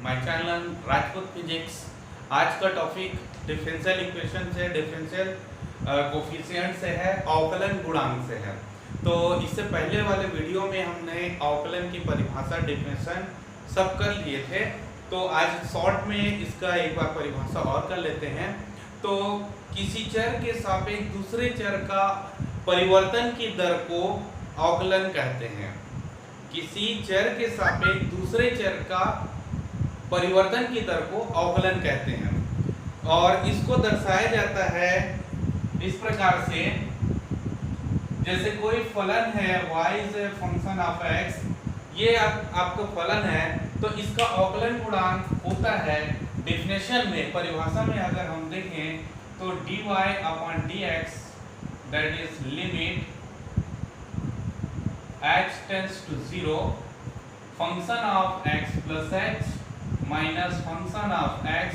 My channel Rajput physics. आज का topic differential equation से, डिफरेंशियल कोफिशिएंट से है, अवकलन गुणांक से है। तो इससे पहले वाले वीडियो में हमने अवकलन की परिभाषा, डिफिनेशन सब कर लिए थे। तो आज शॉर्ट में इसका एक बार परिभाषा और कर लेते हैं। तो किसी चर के सापेक्ष दूसरे चर का परिवर्तन की दर को अवकलन कहते हैं। किसी चर के सापेक्ष दूसरे चर का परिवर्तन की दर को अवकलन कहते हैं और इसको दर्शाया जाता है इस प्रकार से, जैसे कोई फलन है y is a function of x, ये आपका फलन है, तो इसका अवकलन गुणांक होता है डेफिनेशन में, परिभाषा में अगर हम देखें तो dy upon dx that is limit h tends to 0 function of x plus h minus function of x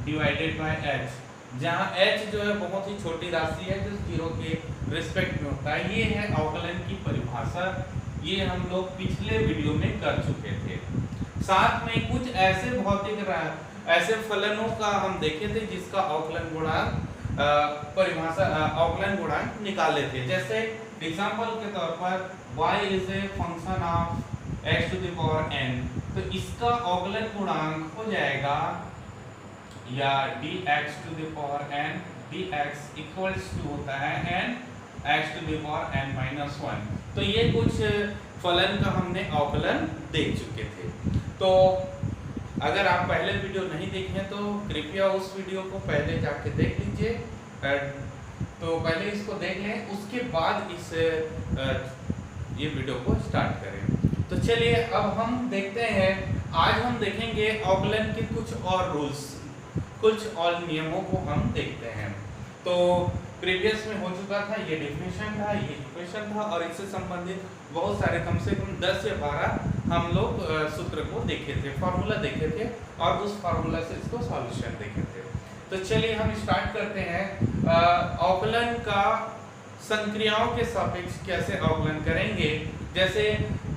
divided by h, जहां h जो है बहुत ही छोटी राशि है जो 0 के रिस्पेक्ट में होता है। ये है अवकलन की परिभाषा, ये हम लोग पिछले वीडियो में कर चुके थे। साथ में कुछ ऐसे भौतिक ऐसे फलनों का हम देखे थे जिसका अवकलन गुणांक परिभाषा अवकलन गुणांक निकाले थे। जैसे एग्जांपल के तौर पर y is a function of x to the power n, तो इसका अवकलन गुणांक हो जाएगा या dx to the power n, dx equals to होता है n x to the power n minus 1। तो ये कुछ फलन का हमने अवकलन देख चुके थे। तो अगर आप पहले वीडियो नहीं देखे तो कृपया उस वीडियो को पहले जाके देख लीजिए। तो पहले इसको देख लें, उसके बाद इस ये वीडियो को स्टार्ट करें। तो चलिए अब हम देखते हैं, आज हम देखेंगे अवकलन के कुछ और रूल्स, कुछ और नियमों को हम देखते हैं। तो प्रीवियस में हो चुका था, ये डेफिनेशन था, ये इक्वेशन था और इससे संबंधित बहुत सारे कम से कम 10 या 12 हम लोग सूत्र को देखे थे, फार्मूला देखे थे और उस फार्मूला से इसको सॉल्यूशन देखे थे। तो चलिए हम स्टार्ट करते हैं अवकलन का संक्रियाओं के सापेक्ष कैसे अवकलन करेंगे। जैसे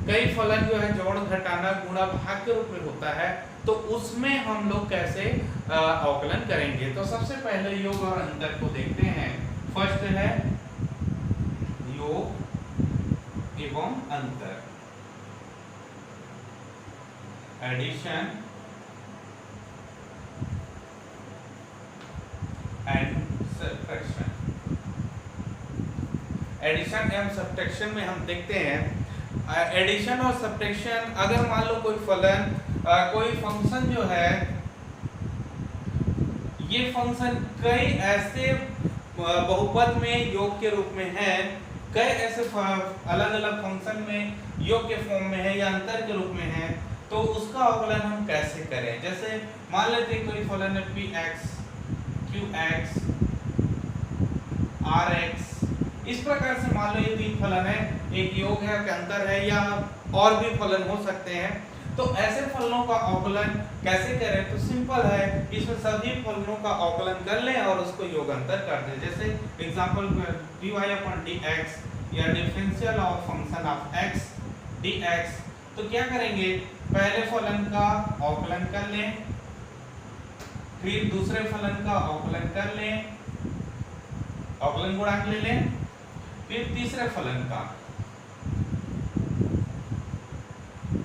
कई फलन जो है जोड़, घटाना, गुणा, भाग के रूप में होता है, तो उसमें हम लोग कैसे अवकलन करेंगे। तो सबसे पहले योग और अंतर को देखते हैं। फर्स्ट है योग एवं अंतर, एडिशन एंड सब्ट्रैक्शन। एडिशन एवं सब्ट्रैक्शन में हम देखते हैं एडिशन और सब्ट्रैक्शन, अगर मान लो कोई फलन कोई फंक्शन जो है, ये फंक्शन कई ऐसे बहुपद में योग के रूप में है, कई ऐसे अलग अलग फंक्शन में योग के फॉर्म में है या अंतर के रूप में है, तो उसका अवकलन हम कैसे करें। जैसे मान लेते हैं कोई फलन है px, qx, rx, इस प्रकार से मान लो ये तीन फलन है, एक योग है, एक अंतर है या और भी फलन हो सकते हैं। तो ऐसे फलनों का अवकलन कैसे करें, तो सिंपल है, इसमें सभी फलनों का अवकलन कर लें और उसको योग अंतर कर दें। जैसे एग्जांपल dy अपॉन dx या differential of function of x dx, तो क्या करेंगे, पहले फलन का अवकलन कर लें, फिर दूसरे फलन का अवकलन कर लें, अवकलन गुणांक ले लें, फिर तीसरे फलन का,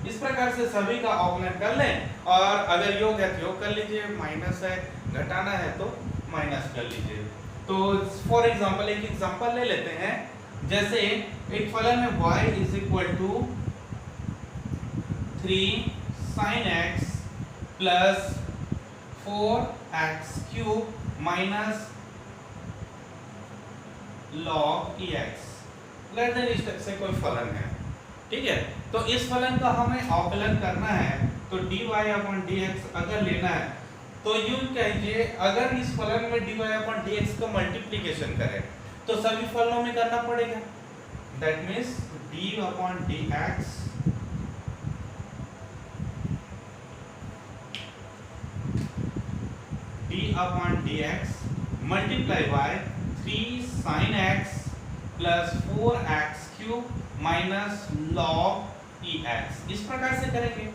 इस प्रकार से सभी का अवकलन कर लें। और अगर योग है तो योग कर लीजिए, माइनस है, घटाना है तो माइनस कर लीजिए। तो फॉर एग्जांपल एक एग्जांपल ले लेते हैं। जैसे एक फलन है y is equal to 3 sin x plus 4x cube minus log ex, let then इस तरह से कोई फलन है, ठीक है। तो इस फलन का हमें अवकलन करना है, तो dy अपॉन dx अगर लेना है तो यूं कहिए, अगर इस फलन में dy अपॉन dx का मल्टीप्लिकेशन करें तो सभी फलनों में करना पड़ेगा, that means d upon dx d upon dx multiply by 3 sin x plus 4x cube minus log ex, इस प्रकार से करेंगे।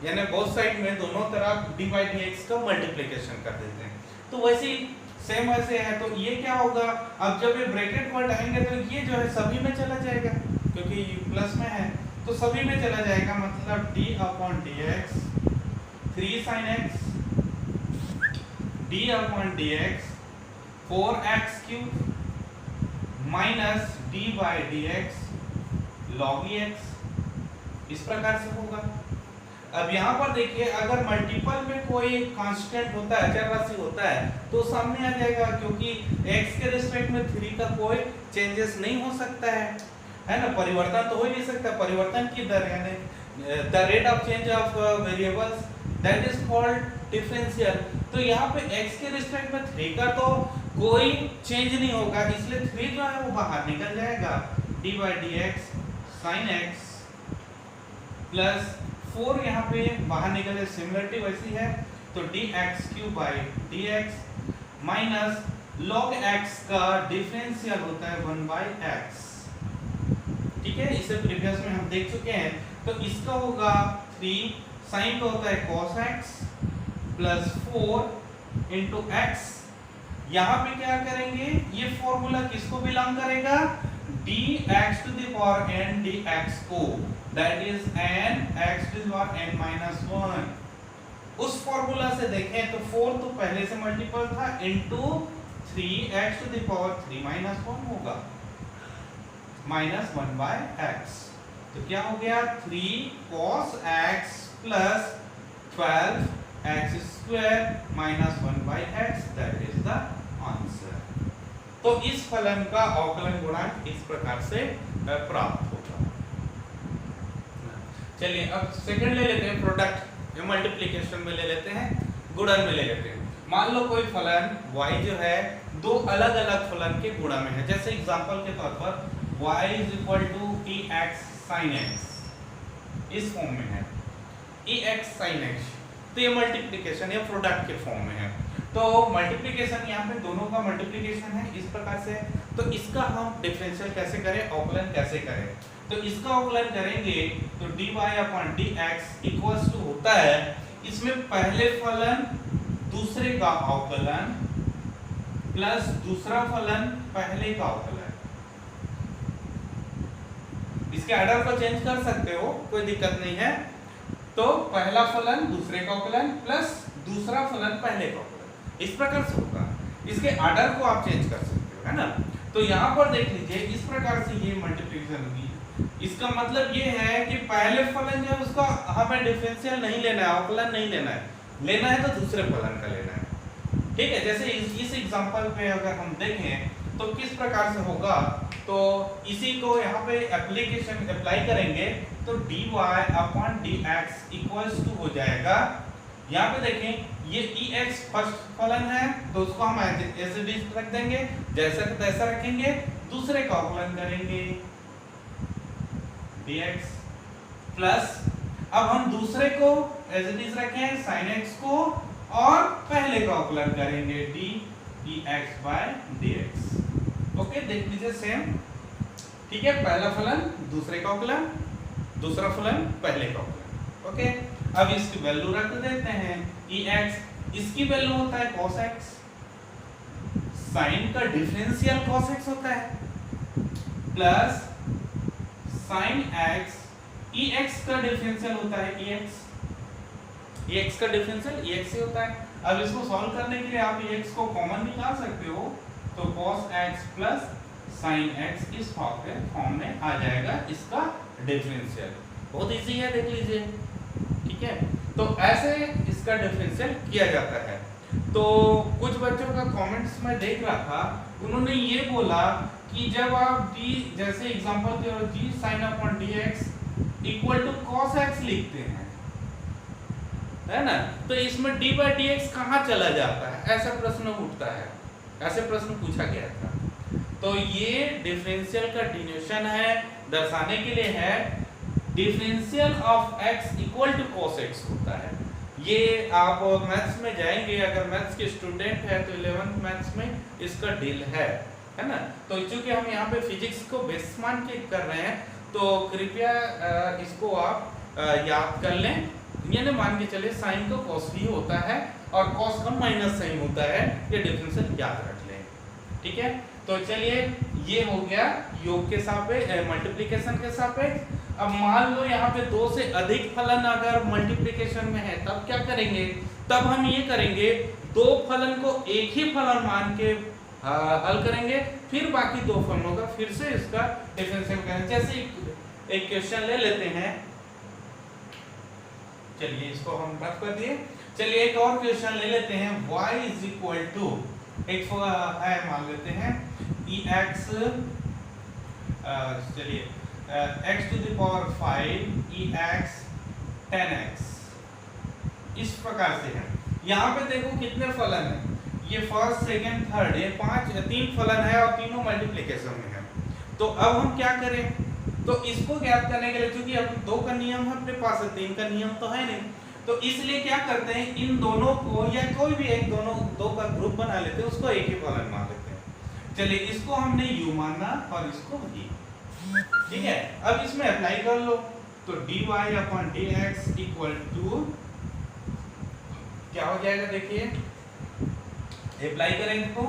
यानी बोथ साइड में दोनों तरफ dy dx का मल्टीप्लिकेशन कर देते हैं। तो वैसे ही सेम वैसे है, तो ये क्या होगा, अब जब ये ब्रैकेट वर्ड आएंगे तो ये जो है सभी में चला जाएगा, क्योंकि प्लस में है तो सभी में चला जाएगा, मतलब d/dx 3 sin x d/dx 4x³ minus d/dx log x, इस प्रकार से होगा। अब यहाँ पर देखिए, अगर मल्टीपल में कोई कांस्टेंट होता है, अचर राशि होता है, तो सामने आ जाएगा, क्योंकि x के रिस्पेक्ट में 3 का कोई चेंजेस नहीं हो सकता है ना, परिवर्तन तो हो ही नहीं सकता। परिवर्तन की दर यानी the rate of change of variables that is called differential. तो यहाँ पे x के रिस्पेक्ट में 3 का तो कोई चेंज नहीं होगा, इसलिए 3 जो है वो बाहर निकल जाएगा, d/dx sin x प्लस 4 यहाँ पे बाहर निकले, सिमिलरिटी वैसी है, तो dx³ माइनस log x का डिफरेंशियल होता है 1/x, ठीक है, इसे प्रीवियस में हम देख चुके हैं। तो इसका होगा 3 साइन का होता है cos x plus 4 into x। यहाँ पे क्या करेंगे, ये फॉर्मूला किसको बिलोंग करेगा, dx⁴n dx को, दैट इज n x⁴n-1। उस फॉर्मूला से देखें तो 4 तो पहले से मल्टीपल था, इंटू 3x⁴ होगा -1/x। तो क्या हो गया, 3 cos x plus 12x² -1/x, that is the answer. तो इस फलन का अवकलन गुणांक इस प्रकार से प्राप्त होगा। चलिए अब सेकंड ले लेते हैं, प्रोडक्ट या मल्टीप्लिकेशन में ले लेते हैं, गुणन में ले लेते हैं। मान लो कोई फलन y जो है दो अलग अलग फलन के गुणा में है, जैसे एग्जांपल के तौर पर y = ex sin x, इस फॉर्म में है ex sin x, तो ये मल्टीप्लिकेशन या प्रोडक्ट के फॉर्म में है। तो मल्टीप्लिकेशन यहाँ पे दोनों का मल्टीप्लिकेशन है इस प्रकार से, तो इसका हम डिफरेंशियल कैसे करें, अवकलन कैसे करें। तो इसका अवकलन करेंगे तो dy/dx इक्वल्स टू होता है, इसमें पहले फलन दूसरे का अवकलन प्लस दूसरा फलन पहले का अवकलन। इसके ऑर्डर को चेंज कर सकते हो, कोई दिक्कत नहीं है। तो पहला फलन दूसरे का अवकलन प्लस दूसरा फलन पहले का अवकलन, इस प्रकार से होगा। इसके ऑर्डर को आप चेंज कर सकते हो, है ना। तो यहाँ पर देख लीजिए, इस प्रकार से ये मल्टीप्लिकेशन होगी। इसका मतलब ये है कि पहले फलन जो है उसका हमें डिफरेंशियल नहीं लेना है, अवकलन नहीं लेना है, लेना है तो दूसरे फलन का लेना है, ठीक है। जैसे इस एग्जांपल पे अगर हम देखें तो किस प्रकार से होगा, तो इसी को यहाँ पे एप्लीकेशन अप्लाई करेंगे तो dy/dx इक्वल्स टू हो जाएगा, यहाँ पे देखें ये ex फर्स्ट फलन है तो उसको हम ऐसे रख देंगे, जैसा तैसा रखेंगे, दूसरे का अवकलन करेंगे dx प्लस, अब हम दूसरे को एज इट इज रखें sin x को, और पहले का अवकलन करेंगे dx/dx। ओके, देख लीजिए सेम, ठीक है, पहला फलन दूसरे का अवकलन, दूसरा फलन पहले का अवकलन। ओके, अब इसकी वैल्यू रख देते हैं, ex इसकी वैल्यू होता है cos x, sin का डिफरेंशियल cos x होता है, प्लस sin x, ex का डिफरेंशियल होता है ex का डिफरेंशियल ex से होता है। अब इसको सॉल्व करने के लिए आप ex को कॉमन निकाल सकते हो, तो cos x plus sin x इस फॉर्म में आ जाएगा इसका डिफरेंशियल। बहुत इजी है, देख लीजिए, ठीक है। तो ऐसे इसका डिफरेंशियल किया जाता है। तो कुछ बच्चों का कमेंट्स में देख रहा था, उन्होंने ये बोला कि जब आप d जैसे एग्जांपल के g sin/dx equal to cos x लिखते हैं, है ना, तो इसमें d/dx कहाँ चला जाता है, ऐसा प्रश्न उठता है, ऐसे प्रश्न पूछा गया था। तो ये डिफरेंशियल का डिनोशन है, दर्शाने के लिए है, differential of x equal to cos x होता है। ये आप मैथ्स में जाएंगे, अगर मैथ्स के स्टूडेंट है तो 11th मैथ्स में इसका डील है ना। तो चूंकि हम यहाँ पे फिजिक्स को बेस मान के कर रहे हैं, तो कृपया इसको आप याद कर लें, यानी मान के चले साइन का कॉस भी होता है और कॉस का माइनस साइन होता है, ये डिफरेंशियल याद रख लें। ठीक है, तो चलिए ये हो गया योग के सापेक्ष मल्टीप्लिकेशन के सापेक्ष। अब मान लो यहाँ पे दो से अधिक फलन अगर मल्टीप्लिकेशन में है तब क्या करेंगे, तब हम ये करेंगे दो फलन को एक ही फलन मान के हल करेंगे, फिर बाकी दो फलनों का फिर से इसका डिफरेंशियल करेंगे। जैसे एक क्वेश्चन ले लेते हैं, चलिए इसको हम रफ कर दिए। चलिए एक और क्वेश्चन ले लेते हैं, y इज इक्वल टू एक है मान लेते हैं ex, चलिए x to the power 5 ex 10x, इस प्रकार से है। यहाँ पे देखो कितने फलन है, ये फर्स्ट सेकंड थर्ड, ये तीन फलन है और तीनों मल्टीप्लिकेशन में है। तो अब हम क्या करें, तो इसको ज्ञात करने के लिए, क्योंकि अब दो का नियम है अपने पास, तीन का नियम तो है नहीं, तो इसलिए क्या करते हैं इन दोनों को या कोई भी एक दोनों दो का ग्रुप बना लेते हैं, उसको एक ही फलन मान लेते हैं। चलिए इसको हमने u माना और इसको v, ठीक है। अब इसमें अप्लाई कर लो, तो dy upon dx equal to क्या हो जाएगा, देखिए अप्लाई करेंगे तो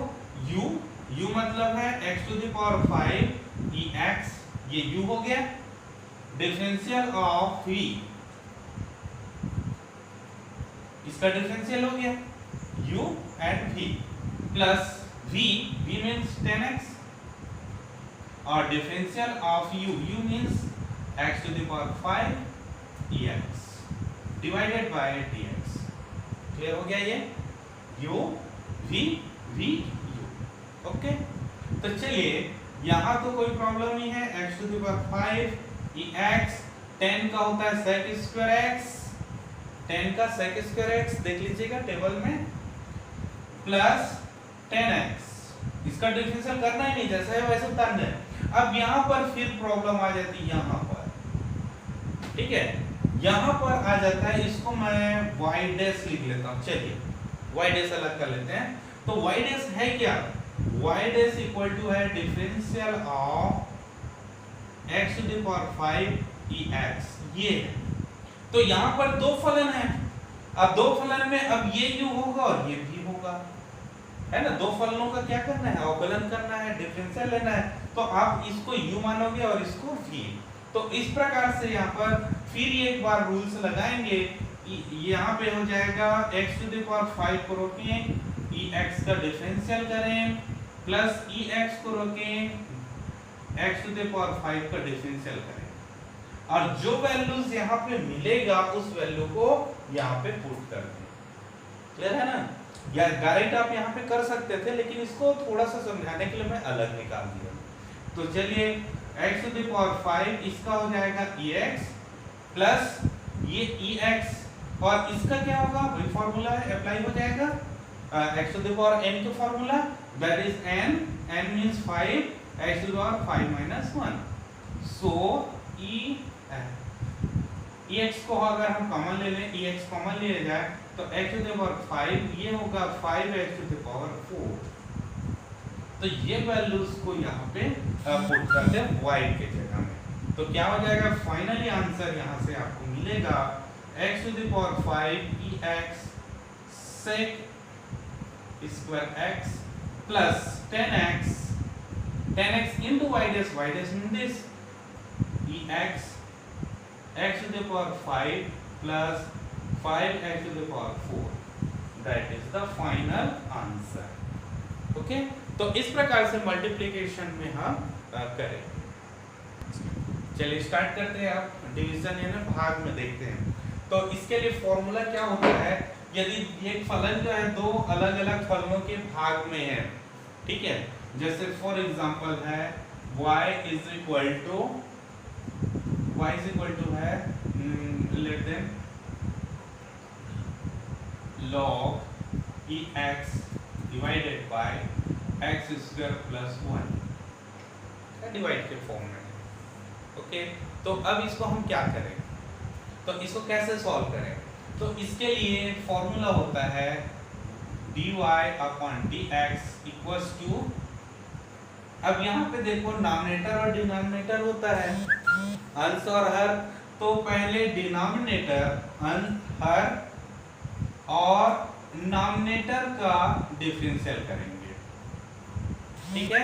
u मतलब है x to the power 5 ex, ये u हो गया, डिफरेंशियल ऑफ v, इसका डिफरेंशियल हो गया u and v plus v means 10x और differential of u means x to the power 5 ex divided by dx। Clear हो गया ये u v v u, okay. तो चलिए यहाँ तो कोई प्रॉब्लम नहीं है, x to the power 5 ex 10 का होता है sec स्क्वायर x, 10 का sec स्क्वायर x देख लीजिएगा टेबल में, प्लस 10x, इसका डिफरेंशियल करना ही नहीं, जैसा है वैसे उतारना है। अब यहाँ पर फिर प्रॉब्लम आ जाती है यहाँ पर, ठीक है, यहाँ पर आ जाता है, इसको मैं y डैश लिख लेता हूँ। चलिए y डैश अलग कर लेते हैं, तो y डैश है क्या, y डैश इक्वल टू है differential of x to the power 5 ex, ये है। तो यहाँ पर दो फलन है, अब दो फलन में अब ये u होगा और ये भी होगा, है ना। दो फलनों का क्या करना है, अवकलन करना है, डिफरेंशियल लेना है, तो आप इसको u मानोगे और इसको v। तो इस प्रकार से यहाँ पर फिर एक बार रूल्स लगाएंगे, यहाँ पे हो जाएगा x टू द पावर 5 को रोकें, ex का डिफरेंशियल करें, प्लस ex को रोकें, x टू द पावर 5 का डिफरेंशियल करें, और जो वैल्यूज यहाँ पे मिलेगा उस वैल्यू को यहाँ पे पुट कर दें। क्लियर है ना, या डायरेक्ट आप यहाँ पे कर सकते थे, लेकिन इसको थोड़ा सा समझाने के लिए मैं अलग निकाल दिया। तो चलिए x टू द पावर 5, इसका हो जाएगा ex प्लस ये ex, और इसका क्या होगा, वही फार्मूला है, अप्लाई हो जाएगा x to the power n का formula, that is n means 5, x to the power 5 minus 1, so ex को अगर हम कॉमन ले लें, ex कॉमन लिया जाए तो x टू द पावर 5, ये होगा 5x टू द पावर 4। तो ये वैल्यूज को यहाँ पे पुट करते हैं y के जगह में, तो क्या हो जाएगा, फाइनली आंसर यहाँ से आपको मिलेगा x to the power 5 ex sec square x plus 10x into y dash means this ex x to the power 5 plus 5x to the power 4, that is the final answer, okay। तो इस प्रकार से multiplication में हम करें। चलिए start करते हैं, आप डिवीजन यानी भाग में देखते हैं। तो इसके लिए फॉर्मूला क्या होता है, यदि एक फलन जो है दो अलग अलग फलनों के भाग में है, ठीक है, जैसे फॉर एग्जांपल है y इज इक्वल टू है let them log ex divided by x square plus 1 divide के फॉर्म में, ओके। तो अब इसको हम क्या करें, तो इसको कैसे सॉल्व करें, तो इसके लिए फॉर्मूला होता है dy upon dx equals to, अब यहाँ पे देखो नामिनेटर और डिनोमिनेटर होता है, अंश और हर, तो पहले डिनोमिनेटर हर और नॉमिनेटर का डिफरेंशियल करेंगे, ठीक है।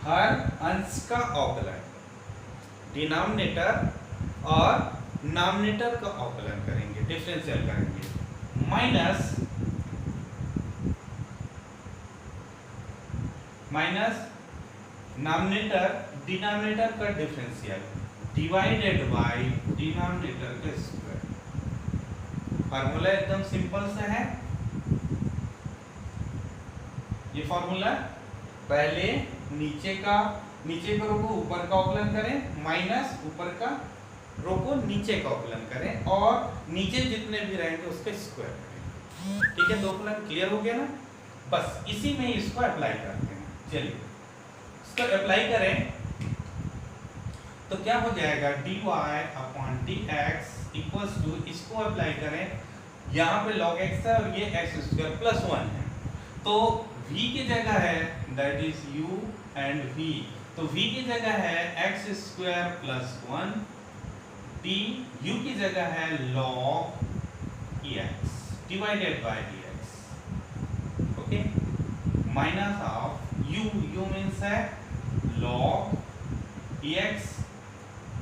हर अंश का अवकलन, डिनोमिनेटर और नॉमिनेटर का अवकलन करेंगे, डिफरेंशियल करेंगे, माइनस नॉमिनेटर डिनोमिनेटर का डिफरेंशियल डिवाइडेड बाय डिनोमिनेटर का स्क्वायर। फार्मूला एकदम सिंपल सा है। ये फार्मूला पहले नीचे का रो को ऊपर का अवकलन करें, माइनस ऊपर का रो को नीचे का अवकलन करें और नीचे जितने भी रहेंगे उसके स्क्वायर करें, ठीक है। दो अवकलन क्लियर हो गया ना। बस इसी में इसको अप्लाई करते हैं। चलिए इसको अप्लाई करें तो क्या हो जाएगा, dy upon dx equals to, इसको अप्लाई करें, यहाँ पे log x है और ये x स्क्वायर प्लस 1 है, तो v की जगह है that is u and v, तो v की जगह है x square plus 1, d u की जगह है log x divided by dx, okay, minus of u means है log x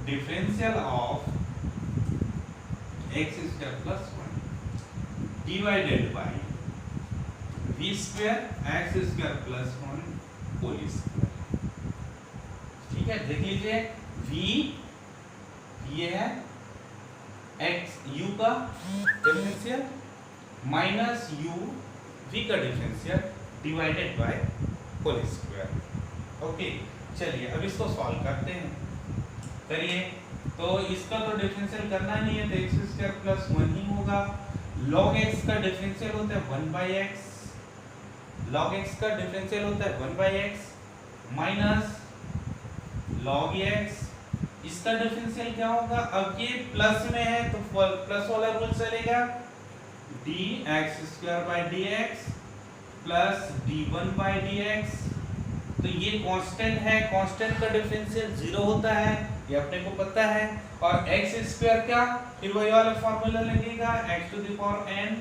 differential of x square plus 1 divided by v square x square plus 1 whole square, ठीक है। देख लीजिए v ये है x u का डिफरेंशियल माइनस u v का differential divided by whole square, okay. चलिए अब इसको सॉल्व करते हैं, करिए। तो इसका तो डिफरेंशियल करना नहीं है, तो x स्क्वायर प्लस 1 ही होगा। log x का डिफरेंशियल होता है 1 बाई एक्स, log x का डिफरेंशियल होता है 1 by x minus log x, इसका डिफरेंशियल क्या होगा, अब ये प्लस में है तो प्लस वाला रूल चलेगा, dx square by dx plus d1 by dx, तो ये कांस्टेंट है, कांस्टेंट का डिफरेंशियल 0 होता है, ये अपने को पता है, और x स्क्वायर क्या, फिर वही वाला फार्मूला लगेगा x to the power n,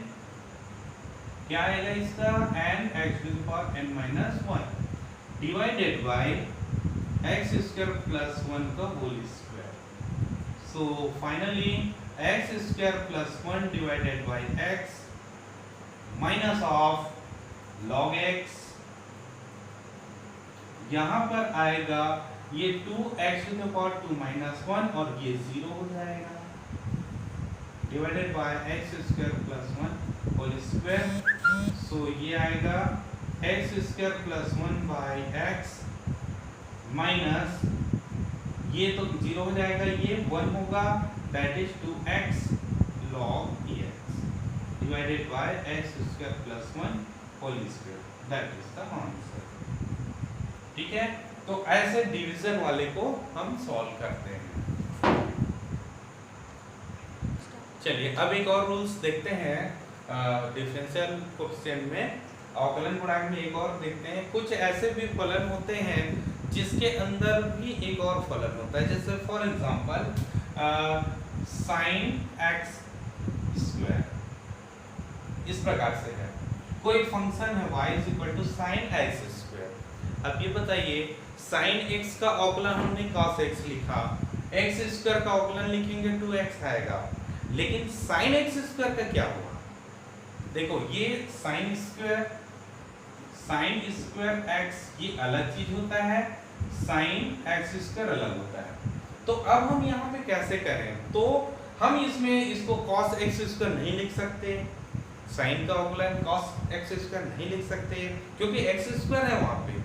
क्या आएगा इसका n x to the power n minus 1 divided by x square plus 1 का whole square, so finally x square plus 1 divided by x minus of log x, यहाँ पर आएगा ये 2x to the power 2 minus 1 और ये 0 हो जाएगा, divided by x square plus 1 whole square, so ये आएगा x square plus 1 by x minus ये तो 0 हो जाएगा, ये 1 होगा, that is 2x log x divided by x square plus 1 whole square, that is the answer, ठीक है। तो ऐसे डिवीजन वाले को हम सॉल्व करते हैं। चलिए अब एक और रूल्स देखते हैं डिफरेंशियल कोएफिशिएंट में, अवकलन गुणांक में एक और देखते हैं। कुछ ऐसे भी फलन होते हैं जिसके अंदर भी एक और फलन होता है, जैसे for example sin x square, इस प्रकार से है, कोई फंक्शन है y sin x स्क्वायर। अब ये बताइए sin x का अवकलन हमने cos x लिखा, x स्क्वायर का अवकलन लिखेंगे 2x आएगा, लेकिन sin x स्क्वायर का क्या हुआ, देखो ये sin स्क्वायर x ये अलग चीज होता है, sin x स्क्वायर अलग होता है। तो अब हम यहाँ पे कैसे करें, तो हम इसमें इसको cos x स्क्वायर नहीं लिख सकते, sin का अवकलन cos x स्क्वायर नहीं लिख सकते क्योंकि x स्क्वायर है वहाँ पे।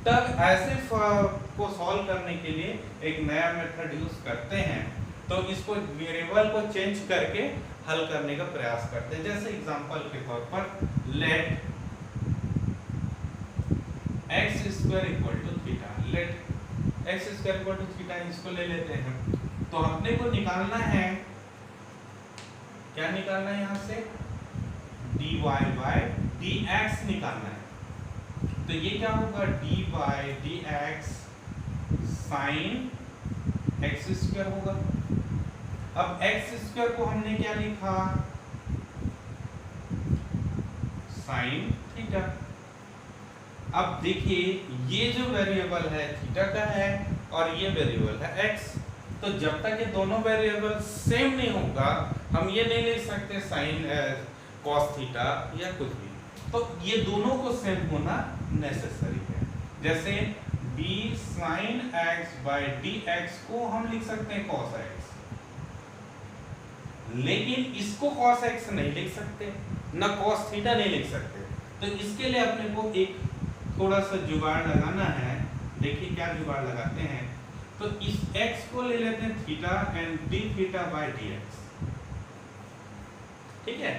तब ऐसे को सॉल्व करने के लिए एक नया मेथड यूज करते हैं, तो इसको वेरिएबल को चेंज करके हल करने का प्रयास करते हैं। जैसे एग्जांपल के तौर पर let x square equal to theta, let x square equal to theta, इसको ले लेते हैं। तो अपने को निकालना है, क्या निकालना है यहाँ से, dy बाय dx निकालना है। तो ये क्या होगा, d by dx sin x square होगा। अब एक्स स्क्वायर को हमने क्या लिखा, साइन थीटा। अब देखिए ये जो वेरिएबल है थीटा का है और ये वेरिएबल है एक्स, तो जब तक ये दोनों वेरिएबल सेम नहीं होगा हम ये नहीं लिख सकते साइन कॉस थीटा या कुछ भी। तो ये दोनों को सेम होना नेसेसरी है। जैसे b sin x by D x को हम लिख सकते हैं cos x, लेकिन इसको cos x नहीं लिख सकते, ना cos थीटा नहीं लिख सकते। तो इसके लिए अपने को एक थोड़ा सा जुगाड़ लगाना है। देखिए क्या जुगाड़ लगाते हैं, तो इस x को ले लेते हैं theta and d theta by D x. ठीक है,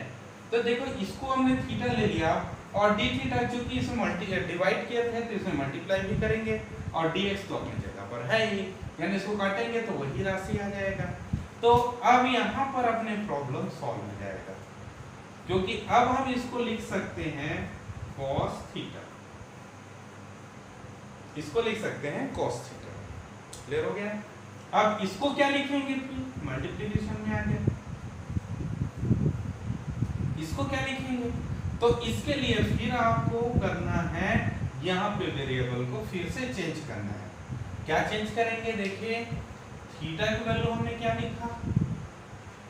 तो देखो इसको हमने थीटा ले लिया और d थीटा चूंकि इसे डिवाइड किए थे तो इसे मल्टीप्लाई भी करेंगे और dx तो अपनी जगह पर है ही, यानी इसको काटेंगे तो वही राशि आ जाएगा। तो अब यहाँ पर अपने प्रॉब्लम सॉल्व हो जाएगा, क्योंकि अब हम इसको लिख सकते हैं cos थीटा, इसको लिख सकते हैं cos थीटा। क्लियर हो गया। अब इसको क्या लिखेंगे, फिर मल्टीप्लिकेशन में आ गया, इसको क्या लिखेंगे, तो इसके लिए फिर आपको करना है यहाँ पे वेरिएबल को फिर से चेंज करना है। क्या चेंज करेंगे, देखिए थीटा की वैल्यू हमने क्या लिखा,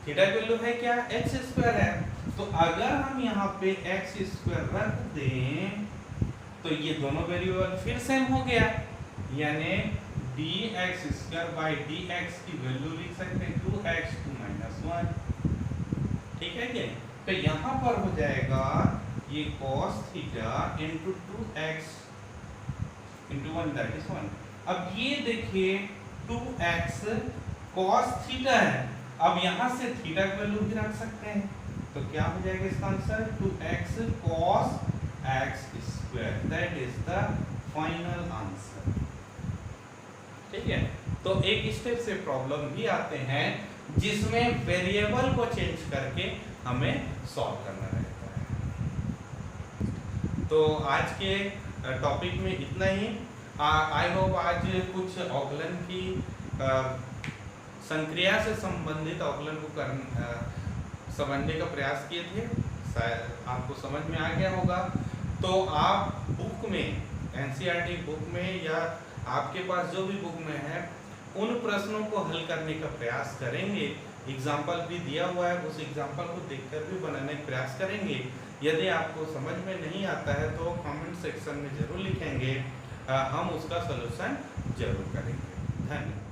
थीटा की वैल्यू है क्या, एक्स स्क्वायर है। तो अगर हम यहाँ पे एक्स स्क्वायर रख दें तो ये दोनों वेरिएबल फिर सेम हो गया, यानी D x square by D x की वैल्यू लिख सकते हैं 2x टू माइनस 1। ठीक है क्या, तो यहाँ पर हो जाएगा ये cos theta into 2x into 1 that is 1। अब ये देखिए 2x cos थीटा है, अब यहाँ से थीटा की वैल्यू भी रख सकते हैं, तो क्या हो जाएगा इसका answer 2x cos x square, that is the final answer. ठीक है, तो एक स्टेप से प्रॉब्लम भी आते हैं जिसमें वेरिएबल को चेंज करके हमें सॉल्व करना रहता है। तो आज के टॉपिक में इतना ही। आई होप आज कुछ अवकलन की संक्रिया से संबंधित अवकलन को समझने का प्रयास किए थे, शायद आपको समझ में आ गया होगा। तो आप बुक में, एनसीईआरटी बुक में या आपके पास जो भी बुक में है उन प्रश्नों को हल करने का प्रयास करेंगे। एग्जाम्पल भी दिया हुआ है, उस एग्जाम्पल को देखकर भी बनाने का प्रयास करेंगे। यदि आपको समझ में नहीं आता है तो कमेंट सेक्शन में जरूर लिखेंगे, हम उसका सलूशन जरूर करेंगे। धन्यवाद।